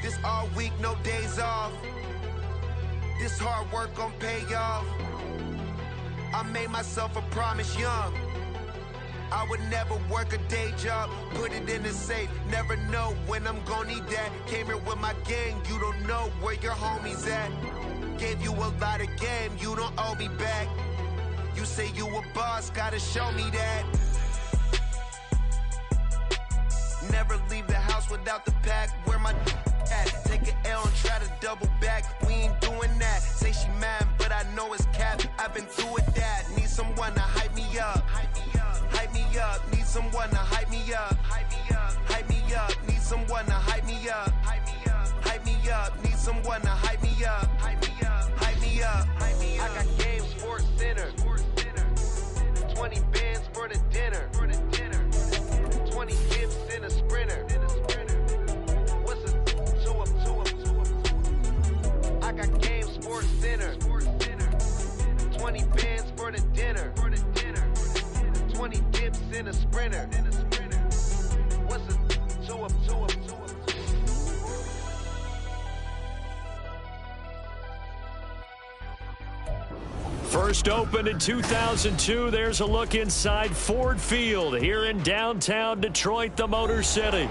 This all week, no days off. This hard work gon' pay off. I made myself a promise young. I would never work a day job, put it in the safe. Never know when I'm gon' need that. Came here with my gang, you don't know where your homies at. Gave you a lot of game, you don't owe me back. You say you a boss, gotta show me that. Never leave the house without the pack. Where my at? Take an L and try to double back. We ain't doing that. Say she mad, but I know it's cap. I've been through with that. Need someone to hype me up. Hype me up. Need someone to hype me up. Hype me up. Need someone to hype me up. Hype me up. Need someone to hype me up. Hype me up. I got game, Sports Center. 20 bands for the dinner. 20 gifts in a sprinter. What's a two up? I got game, Sports Center. 20 bands for the dinner. 20 dips in a sprinter. What's a two up? First opened in 2002, there's a look inside Ford Field here in downtown Detroit, the Motor City.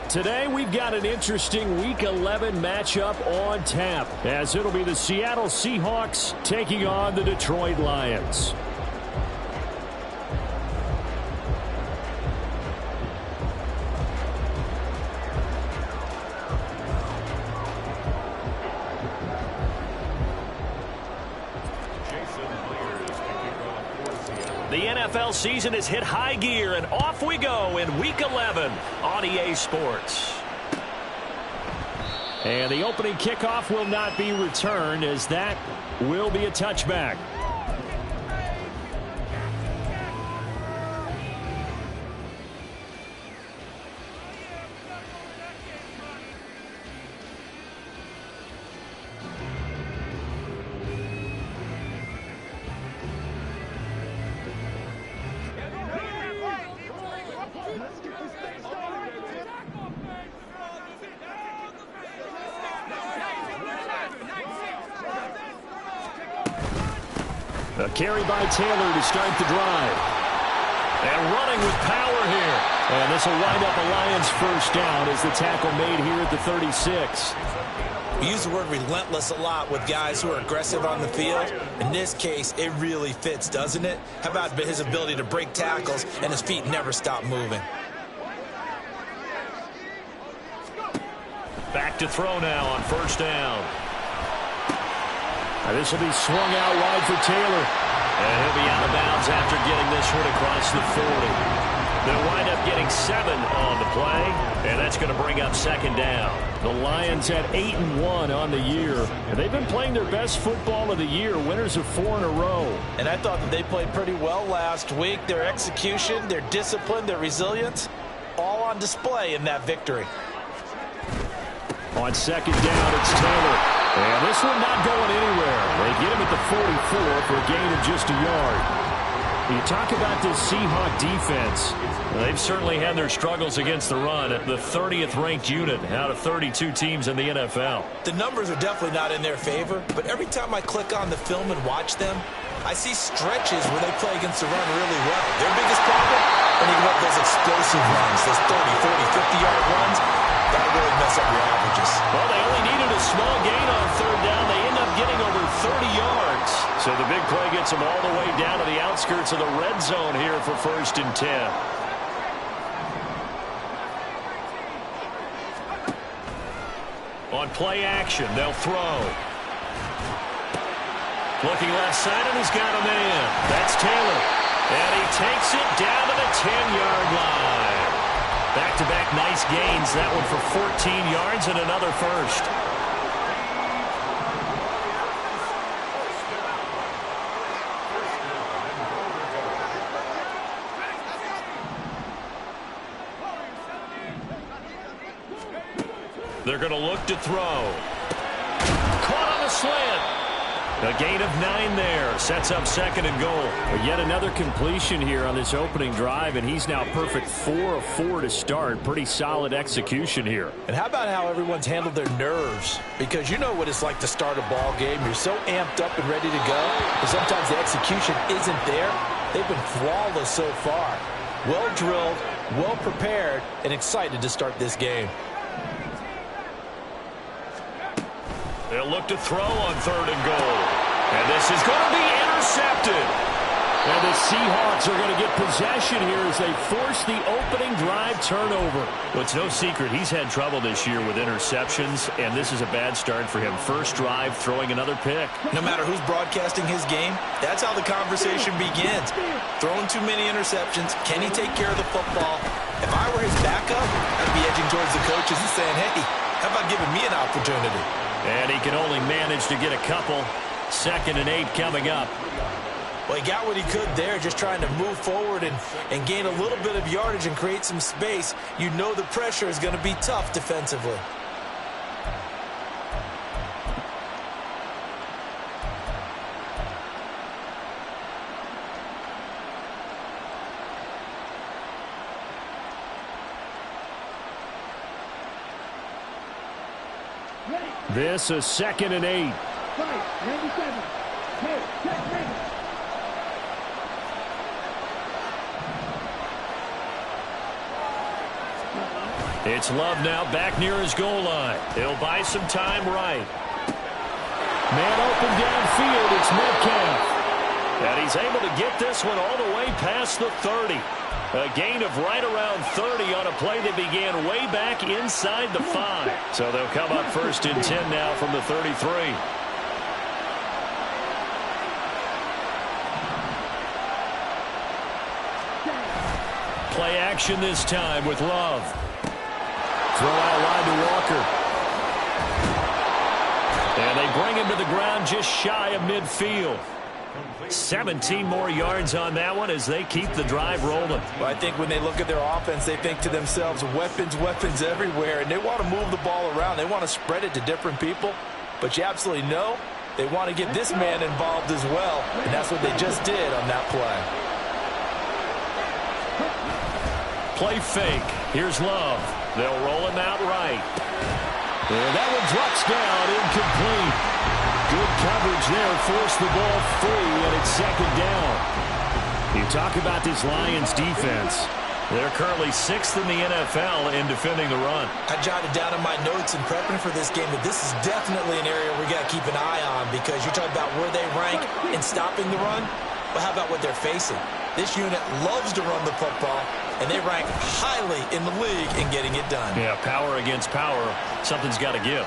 Today, we've got an interesting Week 11 matchup on tap, as it'll be the Seattle Seahawks taking on the Detroit Lions. The NFL season has hit high gear, and off we go in Week 11 on EA Sports. And the opening kickoff will not be returned, as that will be a touchback. A carry by Taylor to start the drive. And running with power here. And this will wind up a Lions first down as the tackle made here at the 36. We use the word relentless a lot with guys who are aggressive on the field. In this case, it really fits, doesn't it? How about his ability to break tackles and his feet never stop moving? Back to throw now on first down. This will be swung out wide for Taylor. And he'll be out of bounds after getting this one across the 40. They'll wind up getting 7 on the play, and that's going to bring up second down. The Lions at 8-1 on the year, and they've been playing their best football of the year, winners of 4 in a row. And I thought that they played pretty well last week. Their execution, their discipline, their resilience, all on display in that victory. On second down, it's Taylor. And this one not going anywhere. They get him at the 44 for a gain of just a yard. You talk about this Seahawk defense. They've certainly had their struggles against the run at the 30th ranked unit out of 32 teams in the NFL. The numbers are definitely not in their favor, but every time I click on the film and watch them, I see stretches where they play against the run really well. Their biggest problem, when you get those explosive runs, those 30, 40, 50-yard runs, that'll really mess up your averages. Well, they only needed a small gain on third down. They end up getting over 30 yards. So the big play gets them all the way down to the outskirts of the red zone here for 1st and 10. On play action, they'll throw. Looking left side, and he's got him in. That's Taylor. And he takes it down to the 10-yard line. Back-to-back nice gains. That one for 14 yards and another first. They're going to look to throw. Caught on a slant. A gain of 9 there. Sets up 2nd and goal. Yet another completion here on this opening drive, and he's now perfect 4 of 4 to start. Pretty solid execution here. And how about how everyone's handled their nerves? Because you know what it's like to start a ball game. You're so amped up and ready to go, but sometimes the execution isn't there. They've been flawless so far. Well drilled, well prepared, and excited to start this game. They'll look to throw on 3rd and goal. And this is going to be intercepted. And the Seahawks are going to get possession here as they force the opening drive turnover. Well, it's no secret he's had trouble this year with interceptions, and this is a bad start for him. First drive, throwing another pick. No matter who's broadcasting his game, that's how the conversation begins. Throwing too many interceptions. Can he take care of the football? If I were his backup, I'd be edging towards the coaches and saying, hey, how about giving me an opportunity? And he can only manage to get a couple. 2nd and 8 coming up. Well, he got what he could there, just trying to move forward and gain a little bit of yardage and create some space. You know the pressure is going to be tough defensively. This is 2nd and 8. It's Love now back near his goal line. He'll buy some time right. Man open downfield. It's Metcalf. And he's able to get this one all the way past the 30. A gain of right around 30 on a play that began way back inside the 5. So they'll come up 1st and 10 now from the 33. Play action this time with Love. Throw out wide to Walker. And they bring him to the ground just shy of midfield. 17 more yards on that one as they keep the drive rolling. Well, I think when they look at their offense, they think to themselves, weapons, weapons everywhere, and they want to move the ball around. They want to spread it to different people, but you absolutely know they want to get this man involved as well, and that's what they just did on that play. Play fake. Here's Love. They'll roll him out right. And that one drops down, incomplete. Good coverage there, forced the ball free, and it's 2nd down. You talk about this Lions defense. They're currently 6th in the NFL in defending the run. I jotted down in my notes in prepping for this game that this is definitely an area we got to keep an eye on, because you're talking about where they rank in stopping the run. But how about what they're facing? This unit loves to run the football, and they rank highly in the league in getting it done. Yeah, power against power. Something's got to give.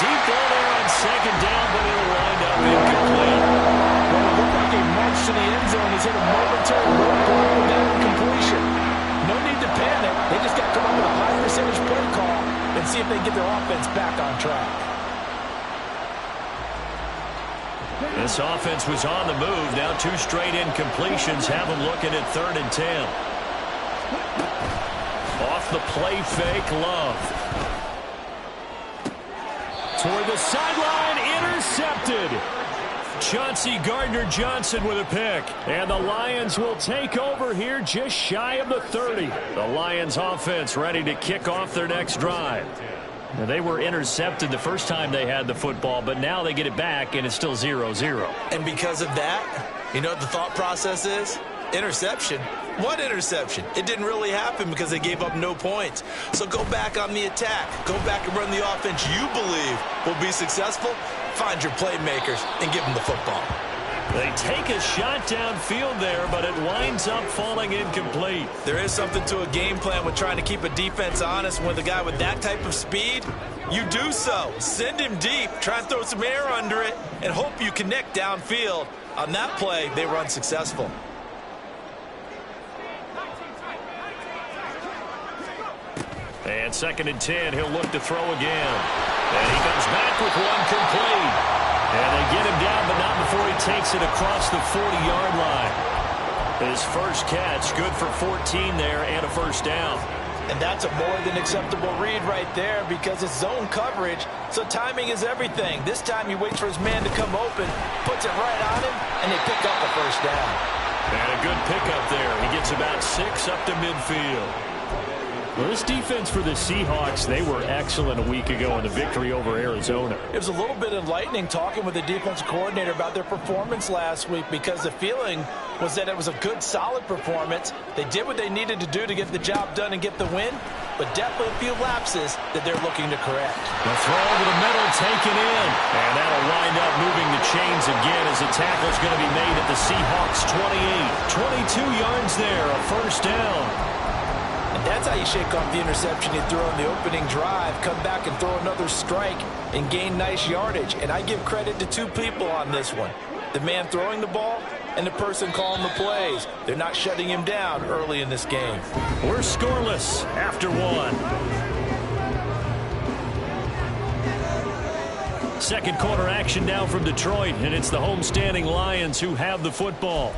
Deep ball there on 2nd down, but it'll wind up incomplete. Well, it looked like a march to the end zone has hit a momentary roadblock with that incompletion. No need to panic. They just got to come up with a high percentage play call and see if they can get their offense back on track. This offense was on the move. Now 2 straight incompletions have them looking at 3rd and 10. Off the play fake, Love. Toward the sideline, intercepted. Chauncey Gardner-Johnson with a pick. And the Lions will take over here just shy of the 30. The Lions offense ready to kick off their next drive. And they were intercepted the first time they had the football, but now they get it back, and it's still 0-0. And because of that, you know what the thought process is? Interception. What interception? It didn't really happen because they gave up no points. So go back on the attack. Go back and run the offense you believe will be successful. Find your playmakers and give them the football. They take a shot downfield there, but it winds up falling incomplete. There is something to a game plan with trying to keep a defense honest. With a guy with that type of speed, you do so. Send him deep. Try and throw some air under it and hope you connect downfield. On that play, they were unsuccessful. And 2nd and 10, he'll look to throw again. And he comes back with one complete. And they get him down, but not before he takes it across the 40-yard line. His first catch, good for 14 there and a 1st down. And that's a more than acceptable read right there because it's zone coverage, so timing is everything. This time he waits for his man to come open, puts it right on him, and they pick up a first down. And a good pickup there. He gets about 6 up to midfield. Well, this defense for the Seahawks, they were excellent a week ago in the victory over Arizona. It was a little bit enlightening talking with the defensive coordinator about their performance last week because the feeling was that it was a good, solid performance. They did what they needed to do to get the job done and get the win, but definitely a few lapses that they're looking to correct. The throw to the middle taken in, and that'll wind up moving the chains again as the tackle's going to be made at the Seahawks 28. 22 yards there, a first down. And that's how you shake off the interception you threw on the opening drive, come back and throw another strike and gain nice yardage. And I give credit to 2 people on this one. The man throwing the ball and the person calling the plays. They're not shutting him down early in this game. We're scoreless after 1. Second quarter action now from Detroit, and it's the homestanding Lions who have the football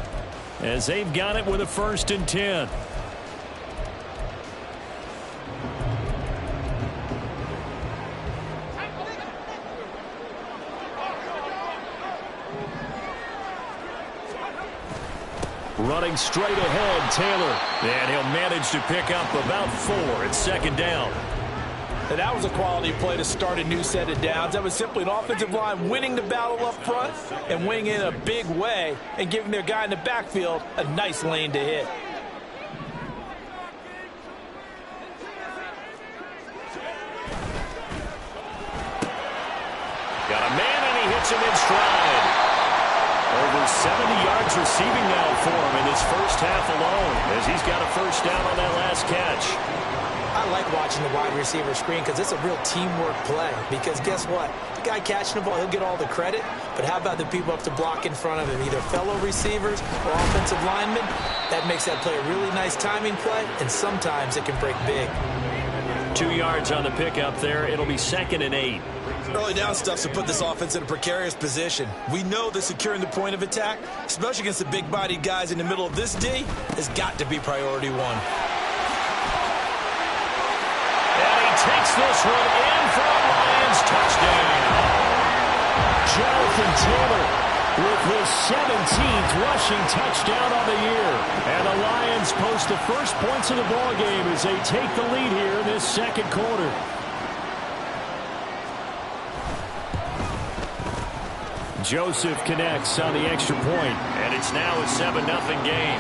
as they've got it with a 1st and 10. Running straight ahead, Taylor. And he'll manage to pick up about 4. It's 2nd down. And that was a quality play to start a new set of downs. That was simply an offensive line winning the battle up front and winning in a big way and giving their guy in the backfield a nice lane to hit. Got a man and he hits him in stride. Over 70 yards receiving now for him in his first half alone as he's got a first down on that last catch. I like watching the wide receiver screen because it's a real teamwork play. Because guess what? The guy catching the ball, he'll get all the credit. But how about the people up to block in front of him, either fellow receivers or offensive linemen? That makes that play a really nice timing play, and sometimes it can break big. 2 yards on the pickup there. It'll be 2nd and 8. Early down stuff's to put this offense in a precarious position. We know that securing the point of attack, especially against the big-bodied guys in the middle of this D, has got to be priority 1. And he takes this one in for a Lions touchdown. Jonathan Taylor with his 17th rushing touchdown on the year. And the Lions post the first points of the ballgame as they take the lead here in this second quarter. Joseph connects on the extra point, and it's now a 7-0 game.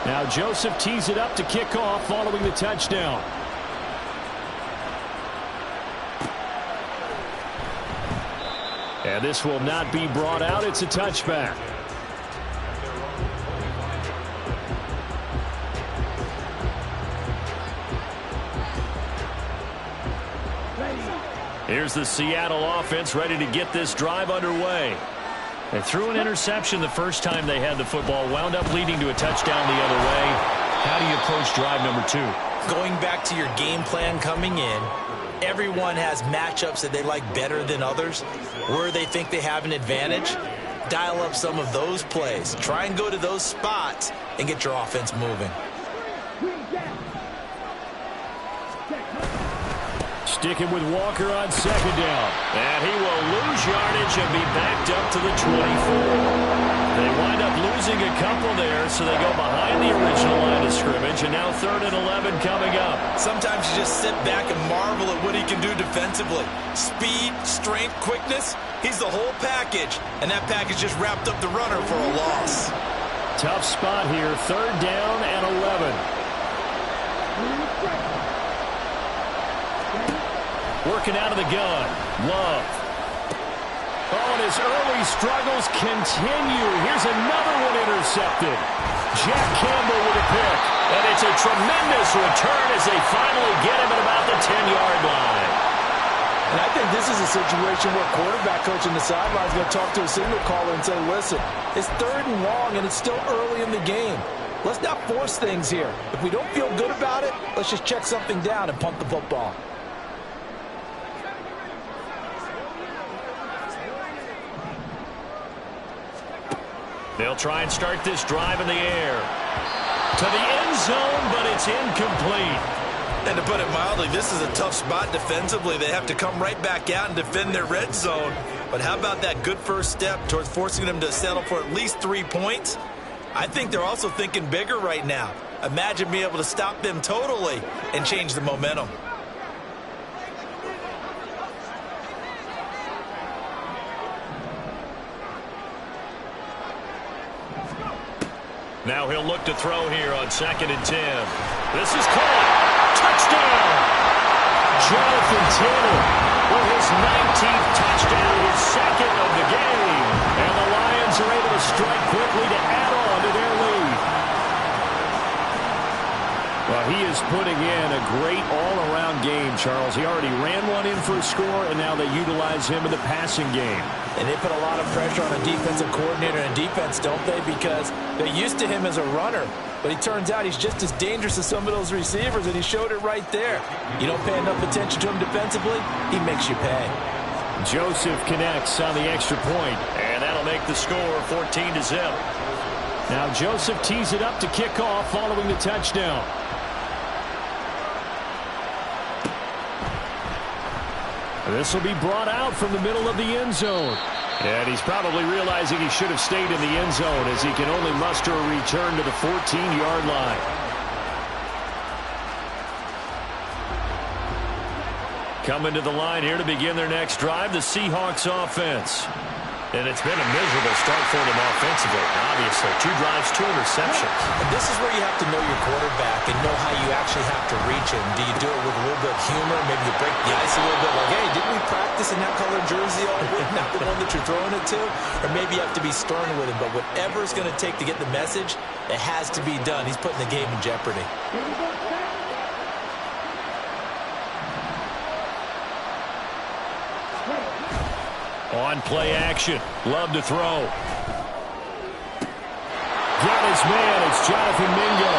Now Joseph tees it up to kick off following the touchdown. And this will not be brought out. It's a touchback. Here's the Seattle offense ready to get this drive underway. They threw an interception the first time they had the football, wound up leading to a touchdown the other way. How do you approach drive number 2? Going back to your game plan coming in, everyone has matchups that they like better than others, where they think they have an advantage. Dial up some of those plays. Try and go to those spots and get your offense moving. Sticking with Walker on 2nd down. And he will lose yardage and be backed up to the 24. They wind up losing a couple there, so they go behind the original line of scrimmage, and now 3rd and 11 coming up. Sometimes you just sit back and marvel at what he can do defensively. Speed, strength, quickness, he's the whole package, and that package just wrapped up the runner for a loss. Tough spot here, 3rd down and 11. Working out of the gun. Love. Oh, and his early struggles continue. Here's another one intercepted. Jack Campbell with a pick. And it's a tremendous return as they finally get him at about the 10-yard line. And I think this is a situation where quarterback coach on the sideline is going to talk to a signal caller and say, listen, it's 3rd and long and it's still early in the game. Let's not force things here. If we don't feel good about it, let's just check something down and punt the football. They'll try and start this drive in the air. To the end zone, but it's incomplete. And to put it mildly, this is a tough spot defensively. They have to come right back out and defend their red zone. But how about that good first step towards forcing them to settle for at least 3 points? I think they're also thinking bigger right now. Imagine being able to stop them totally and change the momentum. Now he'll look to throw here on 2nd and 10. This is caught. Touchdown! Jonathan Taylor for his 19th touchdown, his second of the game. And the Lions are able to strike quickly to add on to their lead. Well, he is putting in a great all-around game, Charles. He already ran one in for a score, and now they utilize him in the passing game. And they put a lot of pressure on a defensive coordinator and defense, don't they? Because they're used to him as a runner. But it turns out he's just as dangerous as some of those receivers, and he showed it right there. You don't pay enough attention to him defensively, he makes you pay. Joseph connects on the extra point, and that'll make the score 14-0. Now Joseph tees it up to kick off following the touchdown. This will be brought out from the middle of the end zone. And he's probably realizing he should have stayed in the end zone as he can only muster a return to the 14-yard line. Coming to the line here to begin their next drive, the Seahawks offense. And it's been a miserable start for them offensively. Obviously, 2 drives, 2 interceptions. And this is where you have to know your quarterback and know how you actually have to reach him. Do you do it with a little bit of humor? Maybe you break the ice a little bit. Like, hey, didn't we practice in that color jersey all week? Not the one that you're throwing it to? Or maybe you have to be stern with him. But whatever it's going to take to get the message, it has to be done. He's putting the game in jeopardy. On play action. Love to throw. Got his man. It's Jonathan Mingo.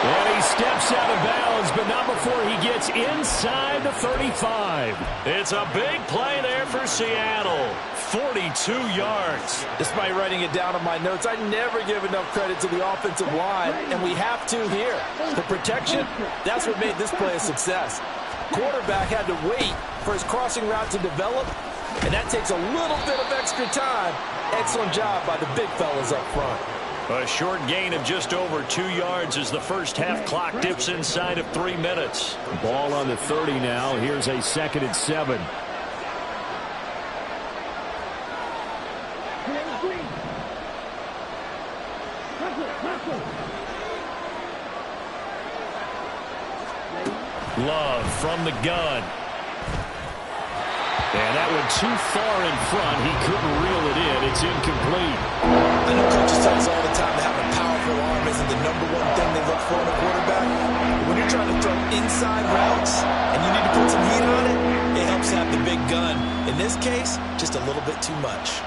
And he steps out of bounds, but not before he gets inside the 35. It's a big play there for Seattle. 42 yards. Despite writing it down on my notes, I never give enough credit to the offensive line, and we have to here. The protection, that's what made this play a success. Quarterback had to wait for his crossing route to develop, and that takes a little bit of extra time. Excellent job by the big fellas up front. A short gain of just over 2 yards as the first half clock dips inside of 3 minutes. Ball on the 30 now. Here's a 2nd and 7. Love from the gun. And that went too far in front. He couldn't reel it in. It's incomplete. I know coaches tell us all the time that having a powerful arm isn't the #1 thing they look for in a quarterback. But when you're trying to throw inside routes and you need to put some heat on it, it helps to have the big gun. In this case, just a little bit too much.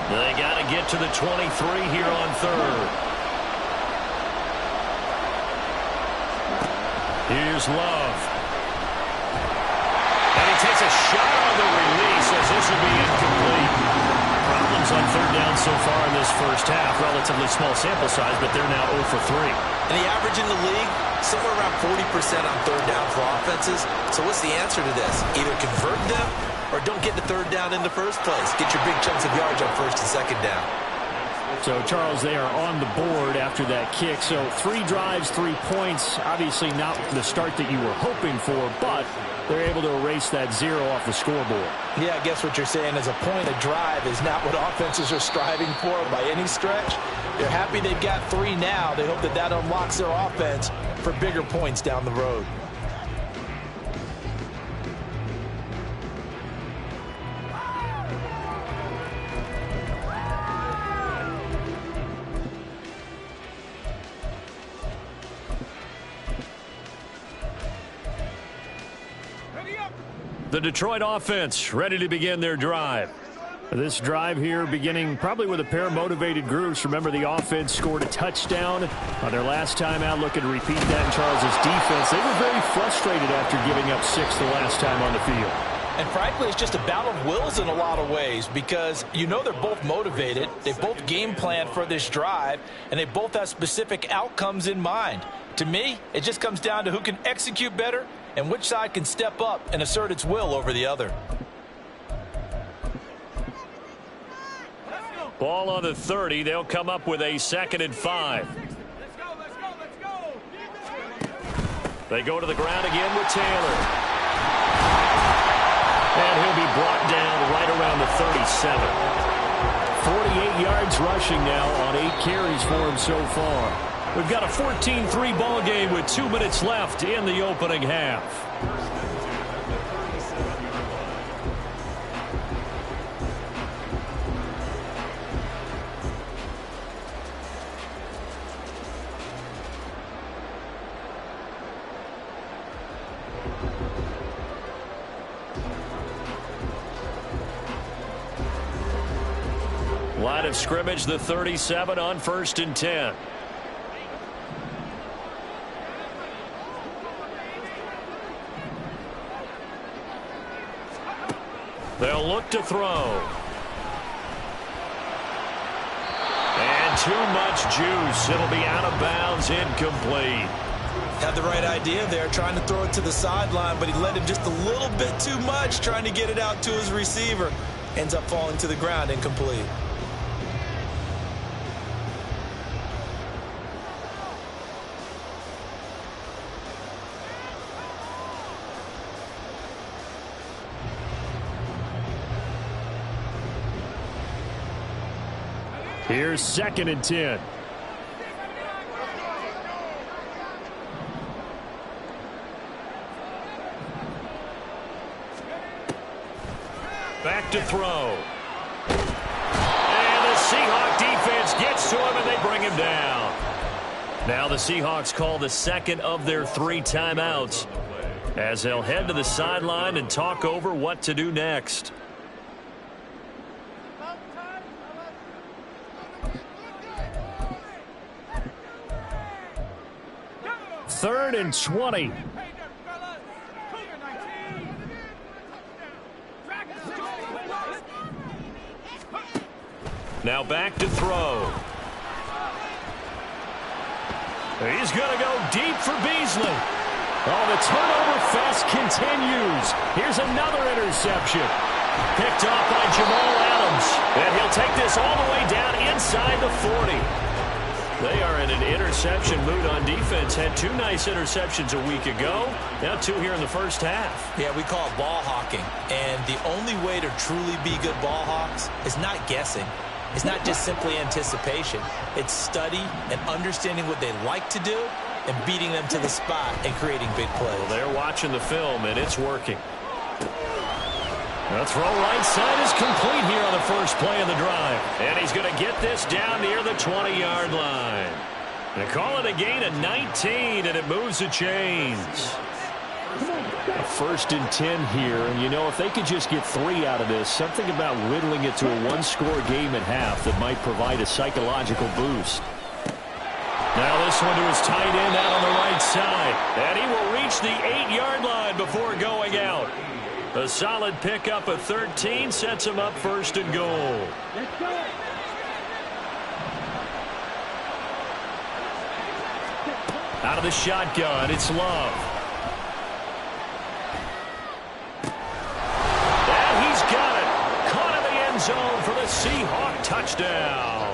They got to get to the 23 here on 3rd. Here's Love. And he takes a shot on the release as this will be incomplete. Problems on 3rd down so far in this first half. Relatively small sample size, but they're now 0 for 3. And the average in the league, somewhere around 40% on 3rd down for offenses. So what's the answer to this? Either convert them or don't get the 3rd down in the first place. Get your big chunks of yards on 1st and 2nd down. So, Charles, they are on the board after that kick. So 3 drives, 3 points. Obviously not the start that you were hoping for, but they're able to erase that 0 off the scoreboard. Yeah, I guess what you're saying is a point of drive is not what offenses are striving for by any stretch. They're happy they've got 3 now. They hope that that unlocks their offense for bigger points down the road. The Detroit offense ready to begin their drive. This drive here beginning probably with a pair of motivated groups. Remember, the offense scored a touchdown on their last time out. Looking to repeat that in Charles's defense. They were very frustrated after giving up 6 the last time on the field. And frankly, it's just a battle of wills in a lot of ways because you know they're both motivated. They both game plan for this drive, and they both have specific outcomes in mind. To me, it just comes down to who can execute better and which side can step up and assert its will over the other. Ball on the 30. They'll come up with a 2nd and 5. They go to the ground again with Taylor. And he'll be brought down right around the 37. 48 yards rushing now on 8 carries for him so far. We've got a 14-3 ball game with 2 minutes left in the opening half. Line of scrimmage, the 37 on 1st and 10. They'll look to throw. And too much juice. It'll be out of bounds, incomplete. Had the right idea there, trying to throw it to the sideline, but he let him just a little bit too much, trying to get it out to his receiver. Ends up falling to the ground, incomplete. Here's 2nd and 10. Back to throw. And the Seahawk defense gets to him, and they bring him down. Now the Seahawks call the 2nd of their 3 timeouts as they'll head to the sideline and talk over what to do next. 3rd and 20. Now back to throw. He's going to go deep for Beasley. Oh, the turnover fest continues. Here's another interception. Picked off by Jamal Adams. And he'll take this all the way down inside the 40. They are in an interception mood on defense. Had 2 nice interceptions a week ago. Now 2 here in the first half. Yeah, we call it ball hawking. And the only way to truly be good ball hawks is not guessing. It's not just simply anticipation. It's study and understanding what they like to do and beating them to the spot and creating big plays. Well, they're watching the film, and it's working. The throw right side is complete here on the first play of the drive. And he's going to get this down near the 20-yard line. They call it a gain of 19, and it moves the chains. A 1st and 10 here, and you know, if they could just get 3 out of this, something about whittling it to a 1-score game at half that might provide a psychological boost. Now this one to his tight end out on the right side, and he will reach the 8-yard line before going out. A solid pickup of 13 sets him up 1st and goal. Let's go. Out of the shotgun, it's Love. And he's got it. Caught in the end zone for the Seahawk touchdown.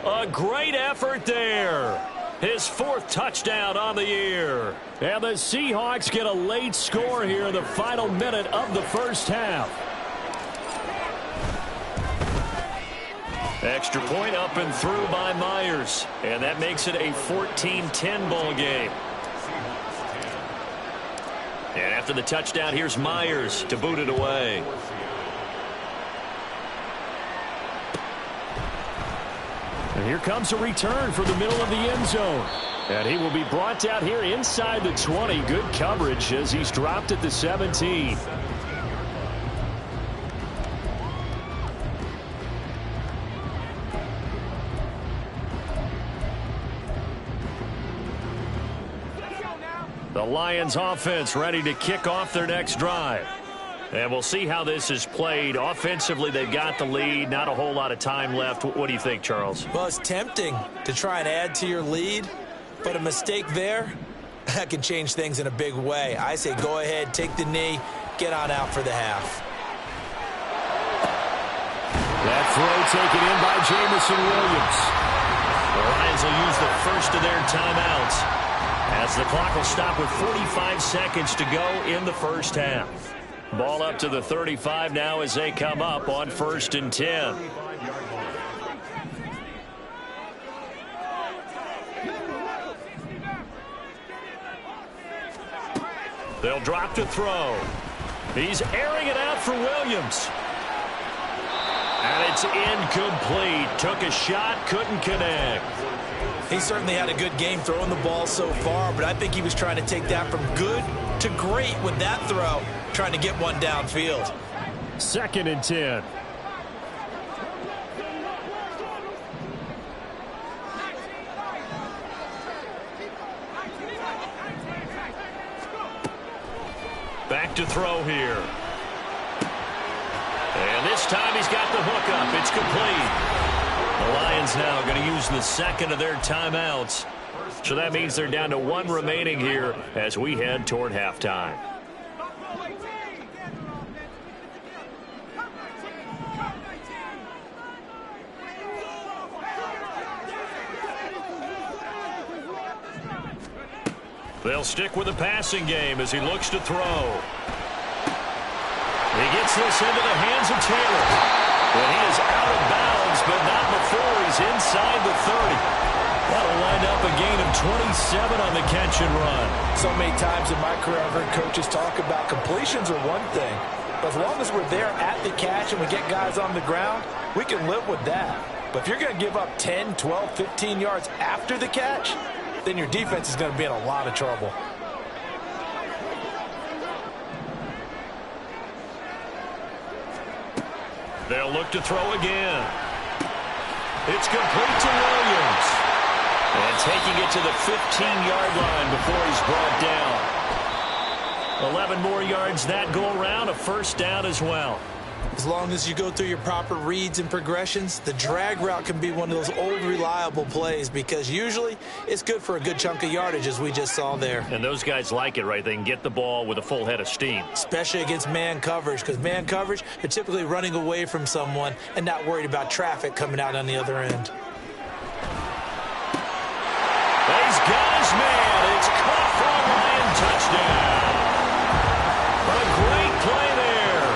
A great effort there. His 4th touchdown on the year. And the Seahawks get a late score here in the final minute of the first half. Extra point up and through by Myers. And that makes it a 14-10 ball game. And after the touchdown, here's Myers to boot it away. And here comes a return for the middle of the end zone. And he will be brought down here inside the 20. Good coverage as he's dropped at the 17. The Lions offense ready to kick off their next drive. And we'll see how this is played. Offensively, they've got the lead. Not a whole lot of time left. What do you think, Charles? Well, it's tempting to try and add to your lead, but a mistake there, that can change things in a big way. I say go ahead, take the knee, get on out for the half. That throw taken in by Jamison Williams. The Lions will use the first of their timeouts as the clock will stop with 45 seconds to go in the first half. Ball up to the 35 now as they come up on 1st and 10. They'll drop to throw. He's airing it out for Williams. And it's incomplete. Took a shot, couldn't connect. He certainly had a good game throwing the ball so far, but I think he was trying to take that from good to great with that throw, trying to get one downfield. 2nd and 10. Back to throw here. And this time he's got the hook up. It's complete. The Lions now going to use the second of their timeouts. So that means they're down to 1 remaining here as we head toward halftime. They'll stick with the passing game as he looks to throw. He gets this into the hands of Taylor. And he is out of bounds, but not before he's inside the 30. That'll wind up a gain of 27 on the catch and run. So many times in my career I've heard coaches talk about completions are one thing, but as long as we're there at the catch and we get guys on the ground, we can live with that. But if you're going to give up 10, 12, 15 yards after the catch, then your defense is going to be in a lot of trouble. They'll look to throw again. It's complete to Williams. And taking it to the 15-yard line before he's brought down. 11 more yards that go around, a first down as well. As long as you go through your proper reads and progressions, the drag route can be one of those old reliable plays because usually it's good for a good chunk of yardage as we just saw there. And those guys like it, right? They can get the ball with a full head of steam. Especially against man coverage because man coverage, they're typically running away from someone and not worried about traffic coming out on the other end. He's got his man. It's caught for a Lion touchdown. What a great play there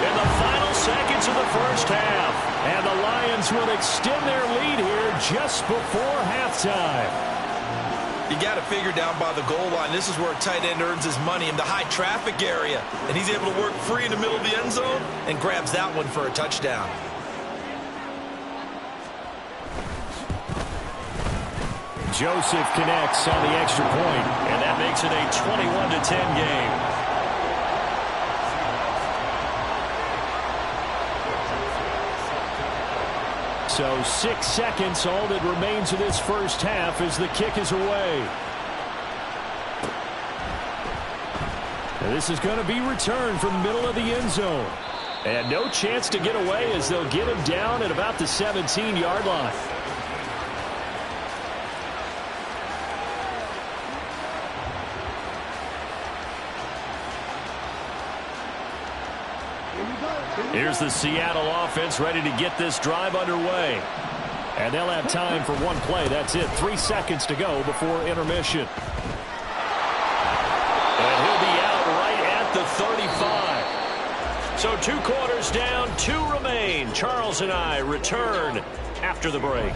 in the final seconds of the first half. And the Lions will extend their lead here just before halftime. You got to figure down by the goal line. This is where a tight end earns his money in the high traffic area. And he's able to work free in the middle of the end zone and grabs that one for a touchdown. Joseph connects on the extra point, and that makes it a 21-10 game. So 6 seconds, all that remains of this first half as the kick is away. And this is going to be returned from the middle of the end zone. And no chance to get away as they'll get him down at about the 17-yard line. Here's the Seattle offense ready to get this drive underway. And they'll have time for one play. That's it. 3 seconds to go before intermission. And he'll be out right at the 35. So 2 quarters down, 2 remain. Charles and I return after the break.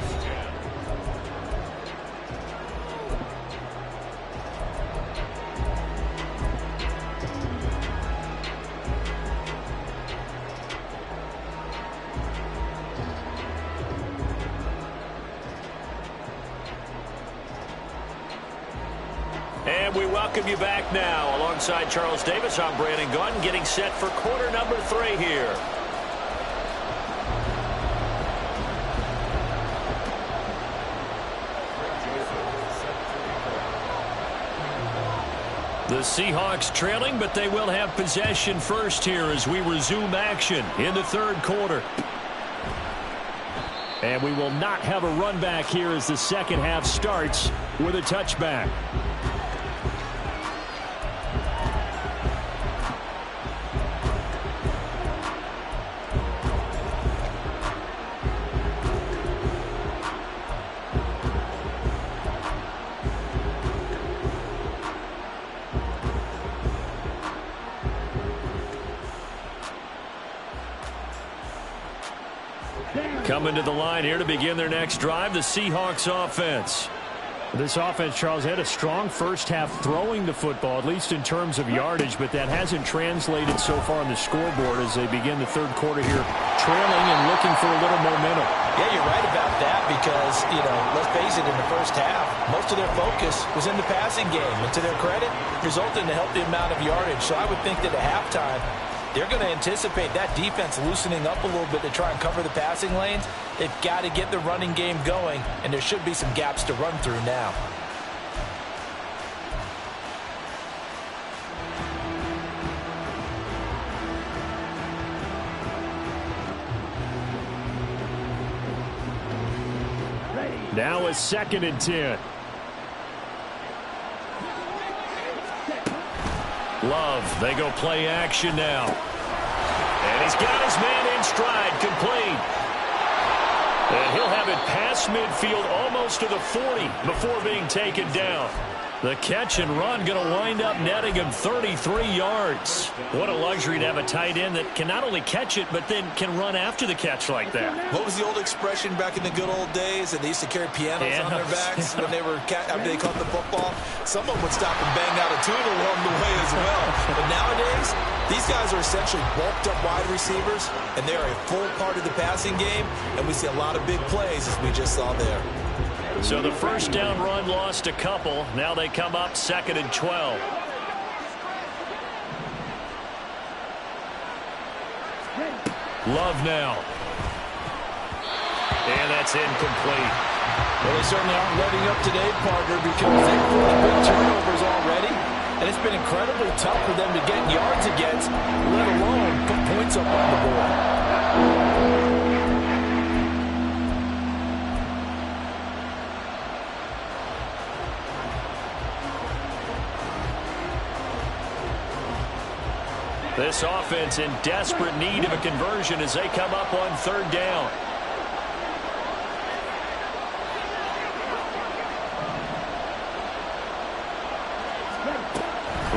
And we welcome you back now. Alongside Charles Davis, I'm Brandon Gunn, getting set for quarter number 3 here. The Seahawks trailing, but they will have possession first here as we resume action in the third quarter. And we will not have a run back here as the second half starts with a touchback. Coming to the line here to begin their next drive, the Seahawks offense. This offense, Charles, had a strong first half throwing the football, at least in terms of yardage, but that hasn't translated so far on the scoreboard as they begin the third quarter here, trailing and looking for a little momentum. Yeah, you're right about that because, let's face it, in the first half, most of their focus was in the passing game. And to their credit, resulted in a healthy amount of yardage. So I would think that at halftime, they're going to anticipate that defense loosening up a little bit to try and cover the passing lanes. They've got to get the running game going, and there should be some gaps to run through now. Now a 2nd and 10. Love, they go play action now. And he's got his man in stride, complete. And he'll have it past midfield almost to the 40 before being taken down. The catch and run going to wind up netting him 33 yards. What a luxury to have a tight end that can not only catch it, but then can run after the catch like that. What was the old expression back in the good old days? That they used to carry pianos on their backs when they were after they caught the football. Someone would stop and bang out a tune along the way as well. But nowadays, these guys are essentially bulked up wide receivers, and they are a full part of the passing game, and we see a lot of big plays as we just saw there. So the first down run lost a couple. Now they come up 2nd and 12. Love now. And that's incomplete. Well, they certainly aren't letting up today, partner, because they've forced big turnovers already. And it's been incredibly tough for them to get yards against, let alone put points up on the board. This offense in desperate need of a conversion as they come up on 3rd down.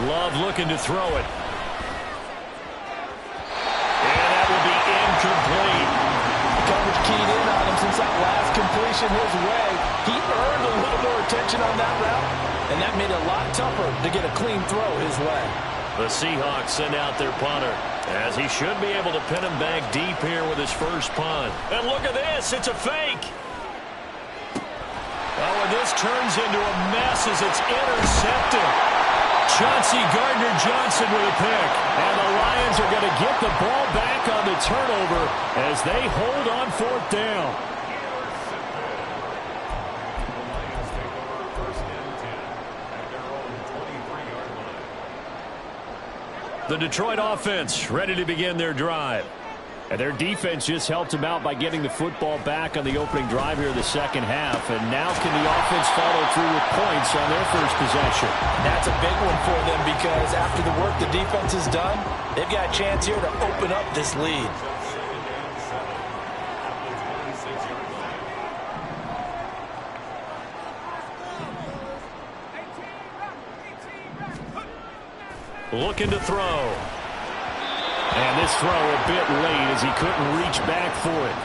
Love looking to throw it. And that will be incomplete. Coverage keyed in on him since that last completion his way. He earned a little more attention on that route, and that made it a lot tougher to get a clean throw his way. The Seahawks send out their punter, as he should be able to pin him back deep here with his first punt. And look at this, it's a fake. Oh, and this turns into a mess as it's intercepted. Chauncey Gardner-Johnson with a pick. And the Lions are going to get the ball back on the turnover as they hold on 4th down. The Detroit offense ready to begin their drive. And their defense just helped them out by getting the football back on the opening drive here in the second half. And now can the offense follow through with points on their first possession? That's a big one for them because after the work the defense has done, they've got a chance here to open up this lead. Looking to throw. And this throw a bit late as he couldn't reach back for it.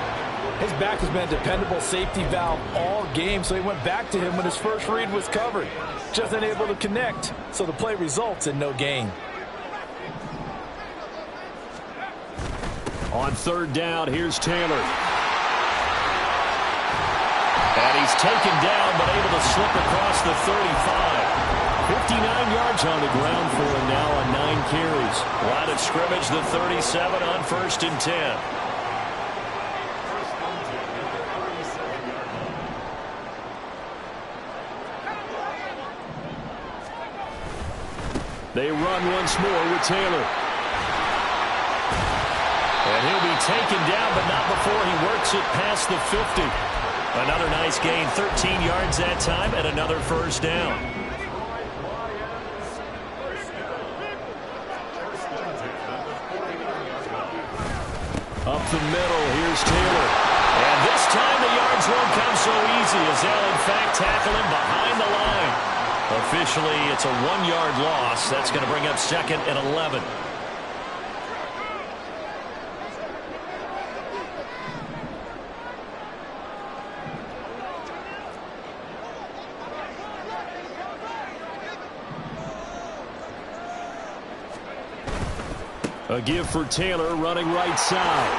His back has been a dependable safety valve all game, so he went back to him when his first read was covered. Just unable to connect, so the play results in no gain. On 3rd down, here's Taylor. And he's taken down, but able to slip across the 35. 59 yards on the ground for him now on 9 carries. Line of scrimmage, the 37 on 1st and 10. They run once more with Taylor. And he'll be taken down, but not before he works it past the 50. Another nice gain, 13 yards that time, and another first down. Up the middle, here's Taylor. And this time the yards won't come so easy as they'll in fact tackle him behind the line. Officially, it's a 1-yard loss. That's going to bring up 2nd and 11. A give for Taylor running right side.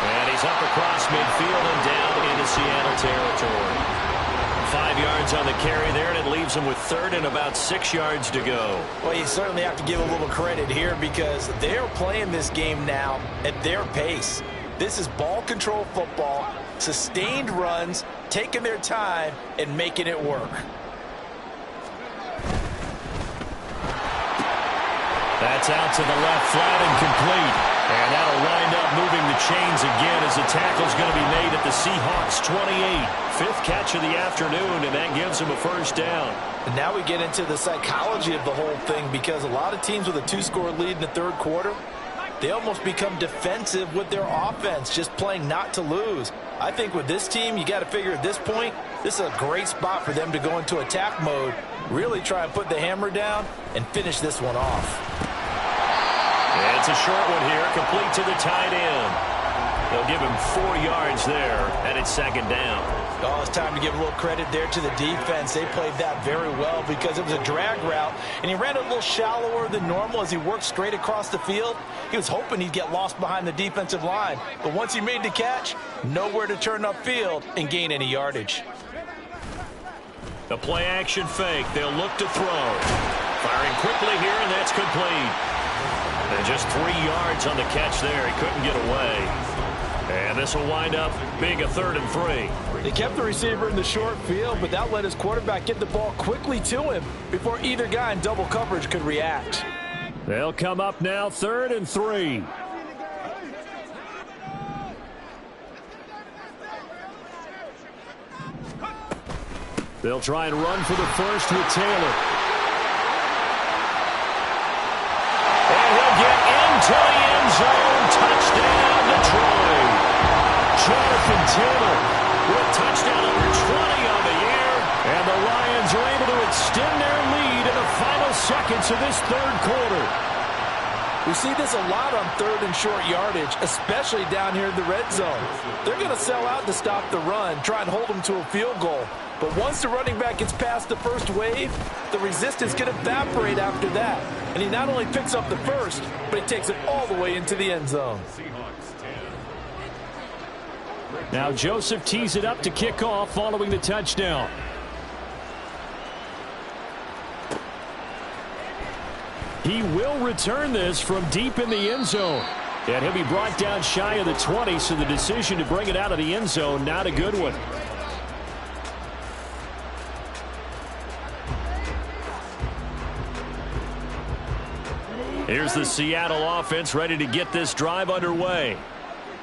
And he's up across midfield and down into Seattle territory. 5 yards on the carry there, and it leaves him with 3rd and about 6 yards to go. Well, you certainly have to give a little credit here because they're playing this game now at their pace. This is ball control football, sustained runs, taking their time, and making it work. That's out to the left, flat and complete. And that'll wind up moving the chains again as the tackle's going to be made at the Seahawks 28. 5th catch of the afternoon, and that gives him a first down. And now we get into the psychology of the whole thing because a lot of teams with a 2-score lead in the 3rd quarter, they almost become defensive with their offense, just playing not to lose. I think with this team, you got to figure at this point, this is a great spot for them to go into attack mode, really try and put the hammer down and finish this one off. It's a short one here, complete to the tight end. They'll give him 4 yards there, and it's 2nd down. Oh, it's time to give a little credit there to the defense. They played that very well because it was a drag route, and he ran a little shallower than normal as he worked straight across the field. He was hoping he'd get lost behind the defensive line, but once he made the catch, nowhere to turn upfield and gain any yardage. The play-action fake. They'll look to throw. Firing quickly here, and that's complete. And just 3 yards on the catch there. He couldn't get away. And this will wind up being a 3rd and 3. They kept the receiver in the short field, but that let his quarterback get the ball quickly to him before either guy in double coverage could react. They'll come up now 3rd and 3. They'll try and run for the first with Taylor. And he'll get into the end zone. Touchdown, Detroit. Jonathan Taylor with touchdown number 20 on the year. And the Lions are able to extend their lead in the final seconds of this 3rd quarter. We see this a lot on 3rd and short yardage, especially down here in the red zone. They're going to sell out to stop the run, try and hold them to a field goal. But once the running back gets past the first wave, the resistance can evaporate after that. And he not only picks up the first, but he takes it all the way into the end zone. Now Joseph tees it up to kick off following the touchdown. He will return this from deep in the end zone. And he'll be brought down shy of the 20, so the decision to bring it out of the end zone, not a good one. Here's the Seattle offense ready to get this drive underway.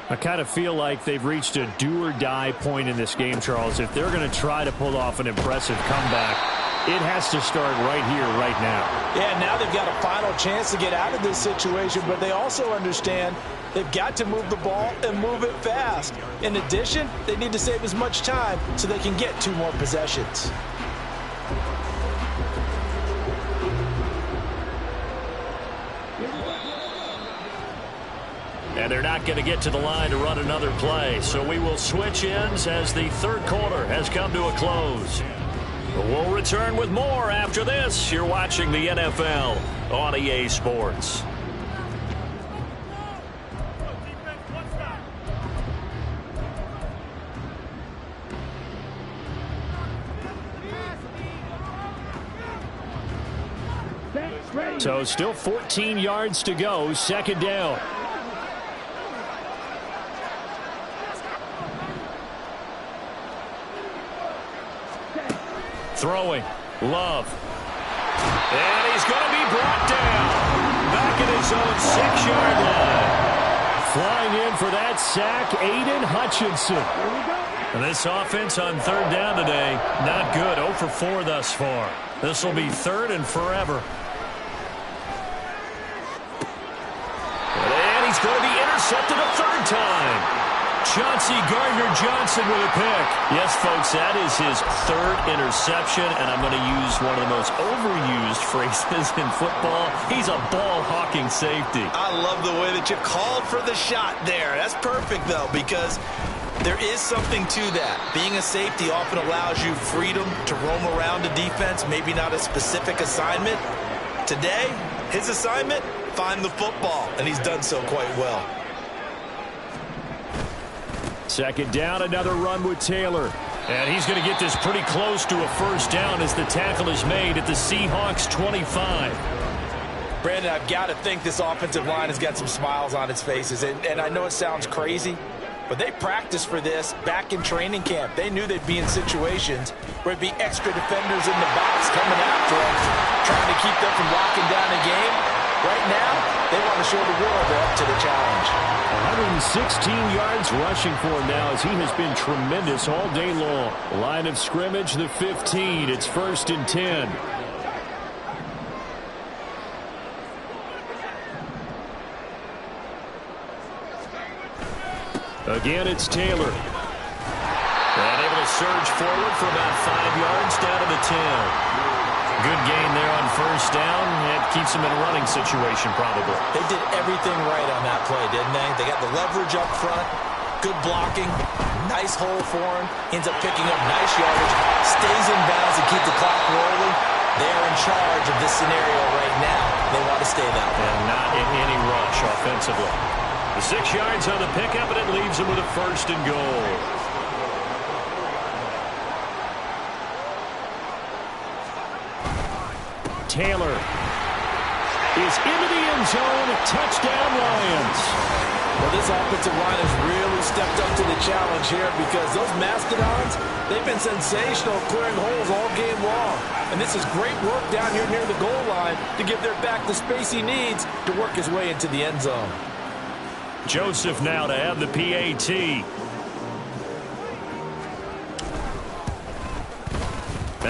I kind of feel like they've reached a do-or-die point in this game, Charles. If they're going to try to pull off an impressive comeback, it has to start right here, right now. Yeah, now they've got a final chance to get out of this situation, but they also understand they've got to move the ball and move it fast. In addition, they need to save as much time so they can get 2 more possessions. And they're not going to get to the line to run another play. So we will switch ends as the 3rd quarter has come to a close. We'll return with more after this. You're watching the NFL on EA Sports. So still 14 yards to go, 2nd down. Throwing. Love. And he's going to be brought down. Back at his own 6-yard line. Flying in for that sack, Aiden Hutchinson. And this offense on third down today, not good. 0 for 4 thus far. This will be third and forever. And he's going to be intercepted a third time. Chauncey Gardner-Johnson with a pick. Yes, folks, that is his third interception, and I'm going to use one of the most overused phrases in football. He's a ball-hawking safety. I love the way that you called for the shot there. That's perfect, though, because there is something to that. Being a safety often allows you freedom to roam around a defense, maybe not a specific assignment. Today, his assignment, find the football, and he's done so quite well. Second down, another run with Taylor. And he's going to get this pretty close to a first down as the tackle is made at the Seahawks 25. Brandon, I've got to think this offensive line has got some smiles on its faces. And I know it sounds crazy, but they practiced for this back in training camp. They knew they'd be in situations where it'd be extra defenders in the box coming after them, trying to keep them from locking down a game. Right now, they want to show the world they're up to the challenge. 116 yards rushing for him now as he has been tremendous all day long. Line of scrimmage, the 15. It's 1st and 10. Again, it's Taylor. And able to surge forward for about 5 yards down to the 10. Good gain there on first down. It keeps them in a running situation, probably. They did everything right on that play, didn't they? They got the leverage up front, good blocking, nice hole for him, ends up picking up nice yardage, stays in bounds to keep the clock rolling. They're in charge of this scenario right now. They want to stay that way. And not in any rush offensively. The 6 yards on the pickup, and it leaves them with a 1st and goal. Taylor is into the end zone. Touchdown, Lions. Well, this offensive line has really stepped up to the challenge here because those Mastodons, they've been sensational clearing holes all game long. And this is great work down here near the goal line to give their back the space he needs to work his way into the end zone. Joseph now to have the PAT.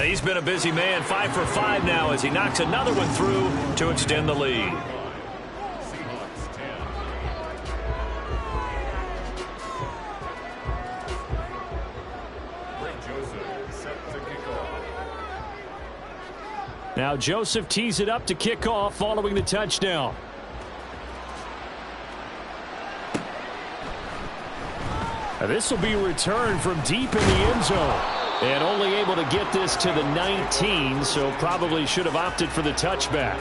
He's been a busy man, 5 for 5 now as he knocks another one through to extend the lead. Now Joseph tees it up to kick off following the touchdown. Now this will be returned from deep in the end zone. And only able to get this to the 19, so probably should have opted for the touchback.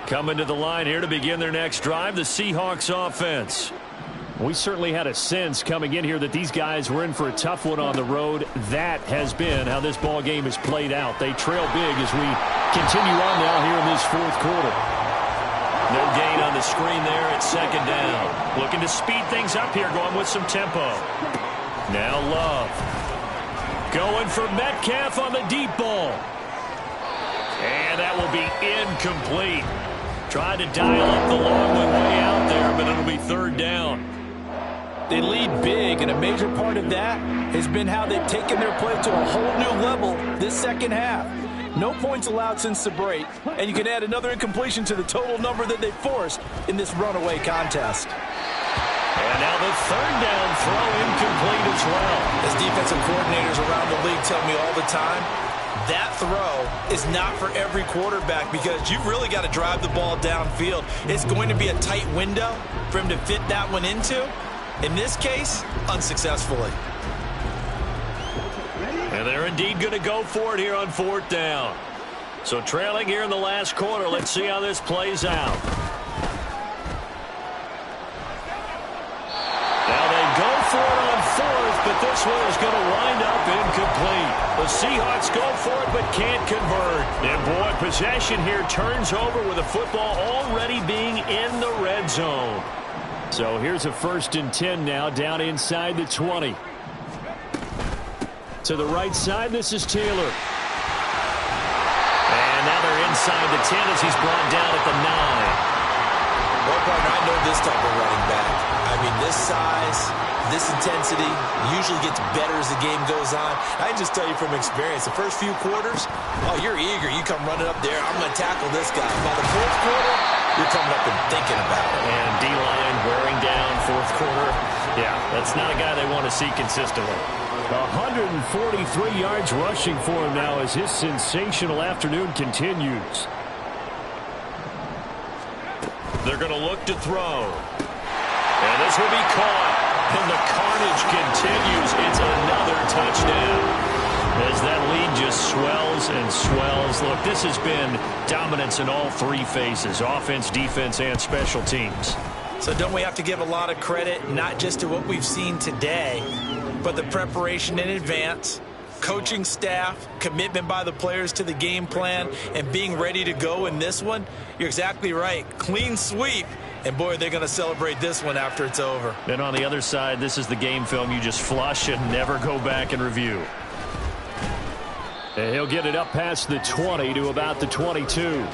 Coming to the line here to begin their next drive, the Seahawks offense. We certainly had a sense coming in here that these guys were in for a tough one on the road. That has been how this ball game has played out. They trail big as we continue on now here in this 4th quarter. No gain on the screen there at 2nd down. Looking to speed things up here, going with some tempo. Now Love. Going for Metcalf on the deep ball. And that will be incomplete. Tried to dial up the long one way out there, but it'll be 3rd down. They lead big, and a major part of that has been how they've taken their play to a whole new level this second half. No points allowed since the break, and you can add another incompletion to the total number that they forced in this runaway contest. And now the 3rd down throw incomplete as well. As defensive coordinators around the league tell me all the time, that throw is not for every quarterback because you've really got to drive the ball downfield. It's going to be a tight window for him to fit that one into. In this case, unsuccessfully. And they're indeed going to go for it here on 4th down. So trailing here in the last quarter. Let's see how this plays out. Now they go for it on 4th, but this one is going to wind up incomplete. The Seahawks go for it but can't convert. And boy, possession here turns over with the football already being in the red zone. So here's a 1st and 10 now, down inside the 20. To the right side, this is Taylor. And now they're inside the 10 as he's brought down at the 9. Well, partner, I know this type of running back. I mean, this size, this intensity usually gets better as the game goes on. I can just tell you from experience, the first few quarters, oh, you're eager. You come running up there, I'm going to tackle this guy. By the 4th quarter, you're coming up and thinking about it. And D-line wearing down 4th quarter. Yeah, that's not a guy they want to see consistently. 143 yards rushing for him now as his sensational afternoon continues. They're going to look to throw. And this will be caught. And the carnage continues. It's another touchdown. As that lead just swells and swells. Look, this has been dominance in all 3 phases. Offense, defense, and special teams. So don't we have to give a lot of credit, not just to what we've seen today, but the preparation in advance, coaching staff, commitment by the players to the game plan, and being ready to go in this one? You're exactly right. Clean sweep. And, boy, they're going to celebrate this one after it's over. And on the other side, this is the game film you just flush and never go back and review. And he'll get it up past the 20 to about the 22.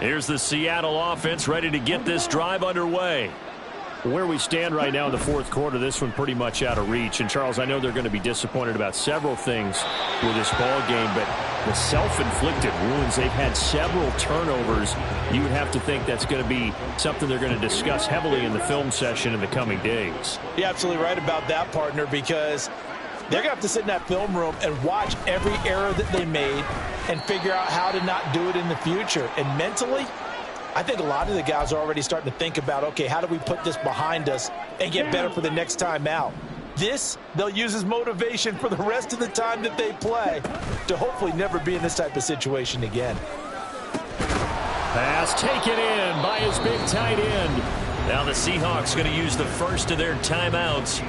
Here's the Seattle offense ready to get this drive underway. Where we stand right now in the 4th quarter, this one pretty much out of reach. And, Charles, I know they're going to be disappointed about several things with this ball game, but the self-inflicted wounds, they've had several turnovers. You would have to think that's going to be something they're going to discuss heavily in the film session in the coming days. You're absolutely right about that, partner, because they're going to have to sit in that film room and watch every error that they made and figure out how to not do it in the future. And mentally, I think a lot of the guys are already starting to think about, okay, how do we put this behind us and get better for the next time out? This, they'll use as motivation for the rest of the time that they play to hopefully never be in this type of situation again. Pass taken in by his big tight end. Now the Seahawks going to use the first of their timeouts.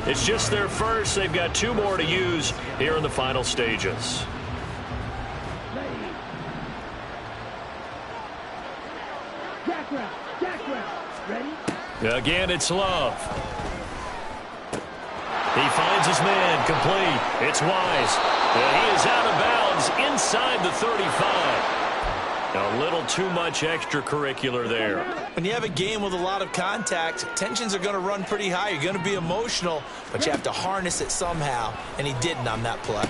It's just their first. They've got 2 more to use here in the final stages. Again, it's Love. He finds his man, complete. It's Wise. And he is out of bounds inside the 35. A little too much extracurricular there. When you have a game with a lot of contact, tensions are going to run pretty high. You're going to be emotional, but you have to harness it somehow, and he didn't on that play.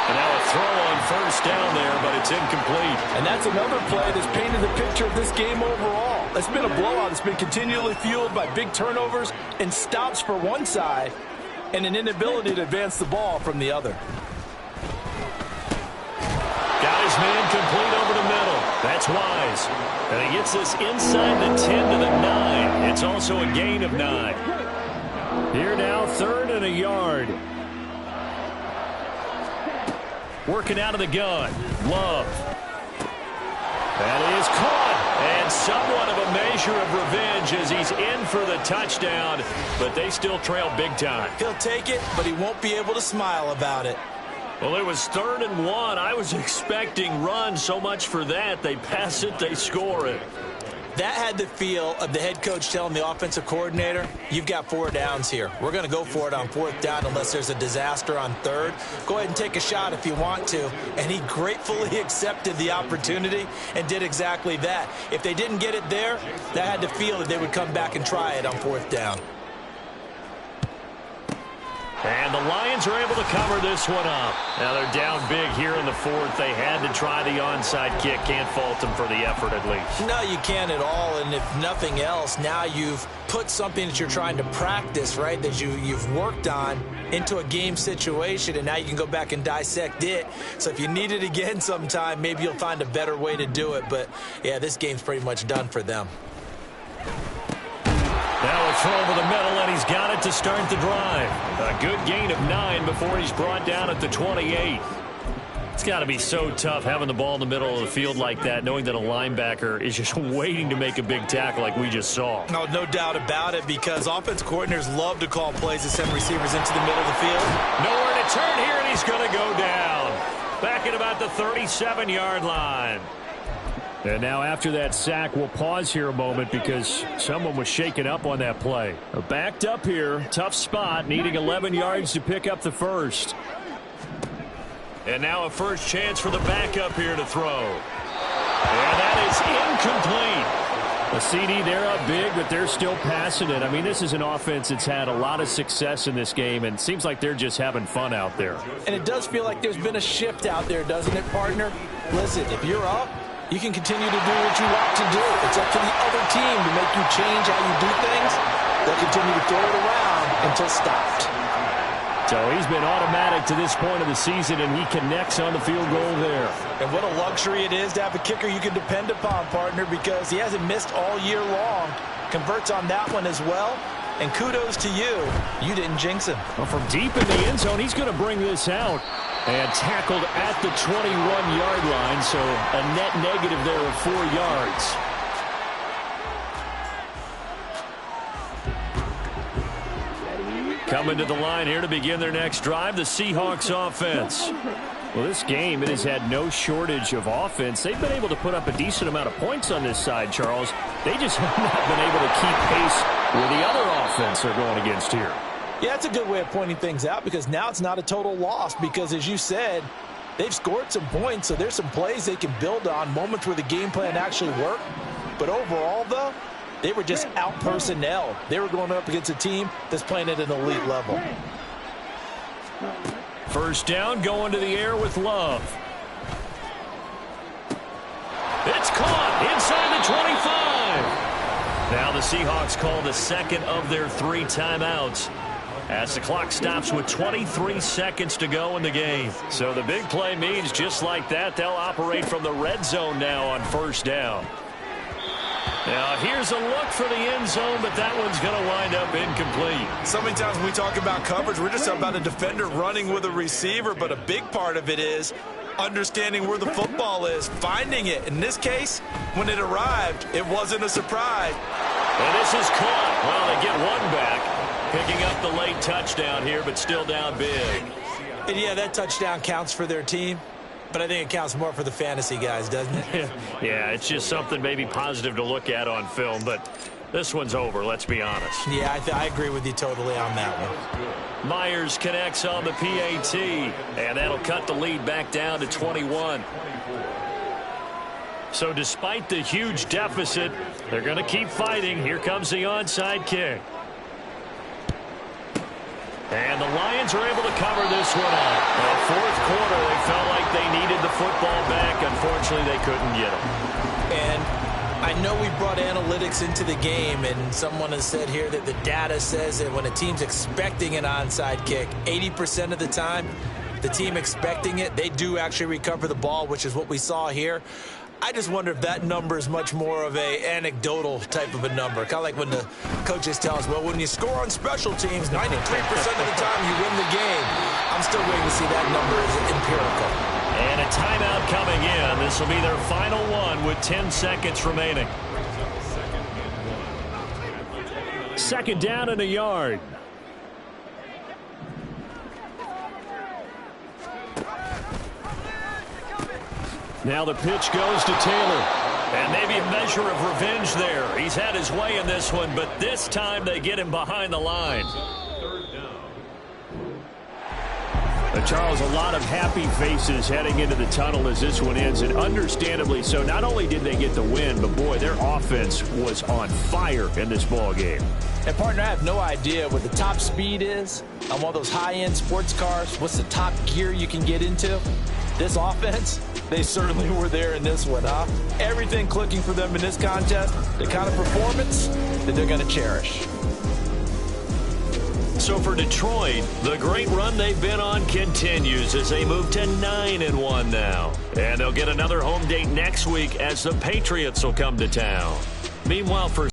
And now a throw on first down there, but it's incomplete. And that's another play that's painted the picture of this game overall. It's been a blowout. It's been continually fueled by big turnovers and stops for one side and an inability to advance the ball from the other. Got his man complete over the middle. That's Wise. And he gets this inside the 10 to the 9. It's also a gain of 9. Here now, 3rd and a yard. Working out of the gun. Love. That is caught. And somewhat of a measure of revenge as he's in for the touchdown. But they still trail big time. He'll take it, but he won't be able to smile about it. Well, it was 3rd and 1. I was expecting run. So much for that. They pass it, they score it. That had the feel of the head coach telling the offensive coordinator, you've got 4 downs here. We're going to go for it on 4th down unless there's a disaster on 3rd. Go ahead and take a shot if you want to. And he gratefully accepted the opportunity and did exactly that. If they didn't get it there, that had the feel that they would come back and try it on 4th down. And the Lions are able to cover this one up. Now they're down big here in the 4th. They had to try the onside kick. Can't fault them for the effort at least. No, you can't at all. And if nothing else, now you've put something that you're trying to practice, right, that you've worked on into a game situation, and now you can go back and dissect it. So if you need it again sometime, maybe you'll find a better way to do it. But, yeah, this game's pretty much done for them. Now a throw over the middle, and he's got it to start the drive. A good gain of 9 before he's brought down at the 28. It's got to be so tough having the ball in the middle of the field like that, knowing that a linebacker is just waiting to make a big tackle like we just saw. No doubt about it, because offense coordinators love to call plays that send receivers into the middle of the field. Nowhere to turn here, and he's going to go down. Back at about the 37-yard line. And now after that sack, we'll pause here a moment because someone was shaken up on that play. Backed up here, tough spot, needing 11 yards to pick up the first. And now a first chance for the backup here to throw. And that is incomplete. A CD, they're up big, but they're still passing it. I mean, this is an offense that's had a lot of success in this game, and it seems like they're just having fun out there. And it does feel like there's been a shift out there, doesn't it, partner? Listen, if you're up, you can continue to do what you want to do. It's up to the other team to make you change how you do things. They'll continue to throw it around until stopped. So he's been automatic to this point of the season, and he connects on the field goal there. And what a luxury it is to have a kicker you can depend upon, partner, because he hasn't missed all year long. Converts on that one as well. And kudos to you. You didn't jinx him. Well, from deep in the end zone, he's going to bring this out. And tackled at the 21-yard line, so a net negative there of 4 yards. Coming to the line here to begin their next drive, the Seahawks offense. Well, this game, it has had no shortage of offense. They've been able to put up a decent amount of points on this side, Charles. They just have not been able to keep pace with the other offense they're going against here. Yeah, that's a good way of pointing things out, because now it's not a total loss, because as you said, they've scored some points, so there's some plays they can build on, moments where the game plan actually worked. But overall, though, they were just out-personnel. They were going up against a team that's playing at an elite level. First down, going to the air with Love. It's caught inside the 25. Now the Seahawks call the second of their 3 timeouts, as the clock stops with 23 seconds to go in the game. So the big play means just like that, they'll operate from the red zone now on first down. Now here's a look for the end zone, but that one's going to wind up incomplete. So many times when we talk about coverage, we're just about a defender running with a receiver, but a big part of it is understanding where the football is, finding it. In this case, when it arrived, it wasn't a surprise. And this is caught. Well, they get one back. Picking up the late touchdown here, but still down big. And yeah, that touchdown counts for their team, but I think it counts more for the fantasy guys, doesn't it? Yeah, it's just something maybe positive to look at on film, but this one's over, let's be honest. Yeah, I agree with you totally on that one. Myers connects on the PAT, and that'll cut the lead back down to 21. So despite the huge deficit, they're going to keep fighting. Here comes the onside kick. And the Lions are able to cover this one up. Well, fourth quarter, they felt like they needed the football back. Unfortunately, they couldn't get them. And I know we brought analytics into the game, and someone has said here that the data says that when a team's expecting an onside kick, 80% of the time, the team expecting it, they do actually recover the ball, which is what we saw here. I just wonder if that number is much more of a anecdotal type of a number. Kind of like when the coaches tell us, well, when you score on special teams, 93% of the time you win the game. I'm still waiting to see that number as empirical. And a timeout coming in. This will be their final one with 10 seconds remaining. Second down and a yard. Now the pitch goes to Taylor. And maybe a measure of revenge there. He's had his way in this one, but this time they get him behind the line. Charles, a lot of happy faces heading into the tunnel as this one ends, and understandably so. Not only did they get the win, but boy, their offense was on fire in this ball game. And partner, I have no idea what the top speed is on one of those high-end sports cars. What's the top gear you can get into? This offense, they certainly were there in this one, huh? Everything clicking for them in this contest, the kind of performance that they're going to cherish. So for Detroit, the great run they've been on continues as they move to 9-1 now. And they'll get another home date next week as the Patriots will come to town. Meanwhile, for